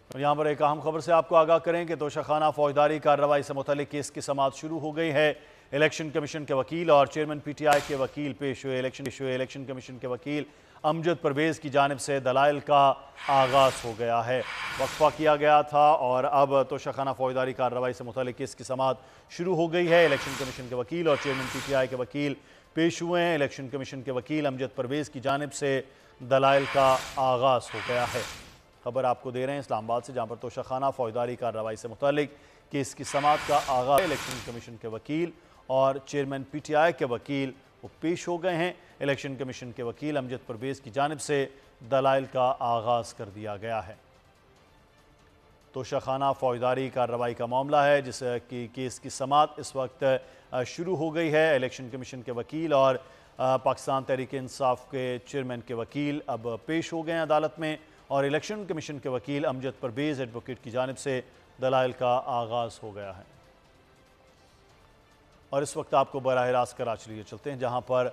और यहाँ पर एक अहम खबर से आपको आगाह करें कि तोशाखाना फौजदारी कार्रवाई से मुतल्लिक केस की समाअत शुरू हो गई है। इलेक्शन कमीशन के वकील और चेयरमैन पीटीआई के वकील पेश हुए। इलेक्शन कमीशन के वकील अमजद परवेज़ की जानिब से दलाइल का आगाज़ हो गया है। वक्फा किया गया था और अब तोशाखाना फौजदारी कार्रवाई से मुतल्लिक केस की समाअत शुरू हो गई है। इलेक्शन कमीशन के वकील और चेयरमैन पीटीआई के वकील पेश हुए हैं। इलेक्शन कमीशन के वकील अमजद परवेज़ की जानिब से दलाइल का आगाज़ हो गया है। खबर आपको दे रहे हैं इस्लामाबाद से, जहां पर तोशाखाना फौजदारी कार्रवाई से मुतालिक केस की समाअत का आगाज़ इलेक्शन कमीशन के वकील और चेयरमैन पीटीआई के वकील वो पेश हो गए हैं। इलेक्शन कमीशन के वकील अमजद परवेज़ की जानिब से दलाइल का आगाज़ कर दिया गया है। तोशाखाना फौजदारी कार्रवाई का मामला है जिसकी केस की समाअत इस वक्त शुरू हो गई है। इलेक्शन कमीशन के वकील और पाकिस्तान तहरीक इंसाफ के चेयरमैन के वकील अब पेश हो गए हैं अदालत में और इलेक्शन कमीशन के वकील अमजद परवेज़ एडवोकेट की जानिब से दलाइल का आगाज़ हो गया है। और इस वक्त आपको बराह रास्त कराची लिए चलते हैं, जहाँ पर